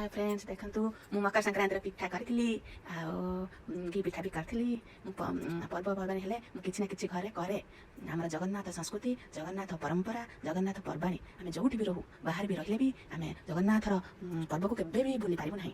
Hi friends देखु मु मकर संक्रांति पिठा करी घी पिठा भी करी पर्वपर्वाणी हेले किसी ना कि घरे करे आम जगन्नाथ संस्कृति जगन्नाथ परंपरा जगन्नाथ पर्वाणी आम जो भी रहू बाहर भी रहिले भी आम जगन्नाथर पर्व को केबे भी भूली पारू ना।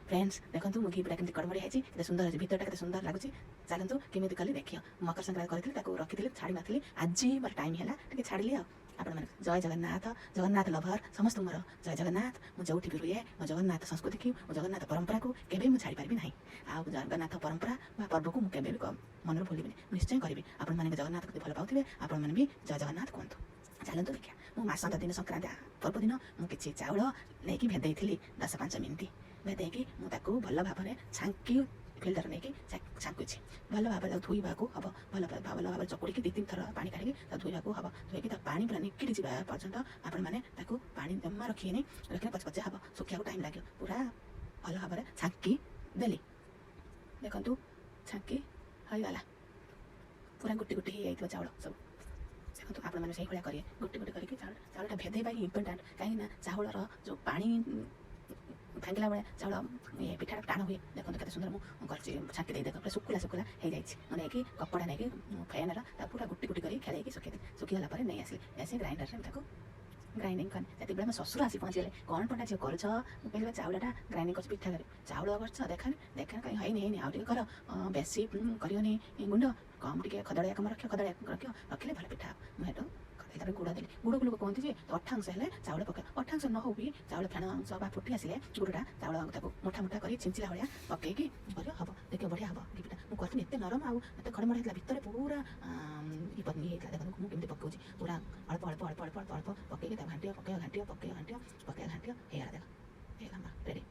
फ्रेंड्स देखो मु घी पिठा केमती कड़मड़ी है सुंदर भितरटा के सुंदर लगुच चलतु केमी कली देखिए मकर संक्रांति करी रखी छाड़ी नी आज मोर टाइम है छाड़ी आपण मैंने जय जगन्नाथ जगन्नाथ लभर समस्त मोर जय जगन्नाथ मु जो भी रुए मो जगन्नाथ संस्कृति की मो जगन्नाथ परंपरा को केबे मु छाड़ी पारि ना आ जगन्नाथ परंपरा पर्व को मुझे मन भूल निश्चय करी आपण मैंने जगन्नाथ को भल पाऊे आपण मैंने भी जय जगन्नाथ कहतु। चलतु देखिए मु मासंत दिन संक्रांति पर्व दिन मुझे चाउल नहीं भेदे 10-5 मिनिट भेदेकी मुझे भल भाव में छांकी फिल्टर नहीं छांकुची भल भाव धोवा हम भल भाव चकुड़ी 2-3 थर पानी काढ़ी धोवा हम धोईकी पानी पूरा निकिड़ी जावा पर्यंत आपण मैंने पानी जमा रखिए नहीं रखिए पचपचा हम सुखिया टाइम लगे पूरा भल भाव में छांकी देली देखु छांकी होगला पूरा गुटी गुटी हो चाउल सब देखो आपण मैंने से करेंगे गुटी गुटी करके चाउलटा भेदेवा इम्पोर्टाट कहीं चाउलर जो पानी भांगला बेले चाउल ये पिठा टाण हुए देखो के सुंदर मुझे छांकी दे देख पूरा सुखुला सुखुला हो जाए नहीं कपड़ा नहीं फैन पूरा गुटी गुटी कर खेल सुखीगला नहीं आसिले ऐसे ग्राइंडर में ग्राइंडिंग करने जो मैं ससुर आसी पहुँचले कौन पंटा झील कर कहले चाउलटा ग्राइंडिंग कर पिठा कर चाउल कर देखा देखा कहीं है आउ कर बेसी करनी गुंड कम टे खदड़िया कम रख खदड़िया रख रखिले भल पिठा मुझे तार गुड़ देली गुड़ को लोग कहते हैं अठांश है चाउल पक अठांश न हो भी चाउल फेण अंश फुटी आसिले गुड़टा चाउल मोटा मोटा कर छिंचिला भाया पकईकी हम देख बढ़िया हम घीपिठा मुझे एत नरम आते खड़मड़ होता भितर पूरा ये देखो मुझे पकाऊँ पूरा अल्प अल्प अल्प अल्प अल्प अल्प पकईकी घाटिया पकई घाटिया पकई घाटिया पकई घाटिया है देख रेडी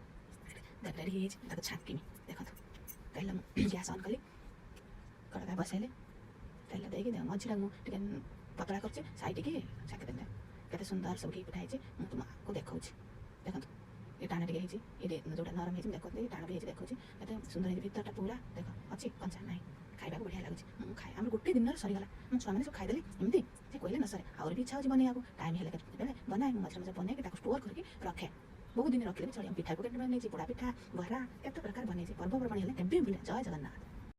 देख रेडी छांकी देखो तेल गैस ऑन कली कड़का बसैले तेल देकी मझीटा मुझे पतला कर साइड की छाकी देने केते सुंदर सब घी पिठा है तुमको देखा देखो ये टाण टे ये जोटा नरम है देखो टाण भी देखा केते सुंदर है भितरटा पूरा देख अच्छी कंचा ना खाइबा बढ़िया लगुच खाए आम गोटे दिन सरीगला मो छुआ मैंने सब खाईदे एमती से कहले न सर आउर भी इच्छा हो बनैया टाइम है बनाए मझे मझे बनैक स्टोर करके रखे बहुत दिन रखिले चलिए पिठा को नहीं पोड़ा पिठा बहरा केते प्रकार बनै पर्वपर्वाणी हेले केबे भूले जय जगन्नाथ।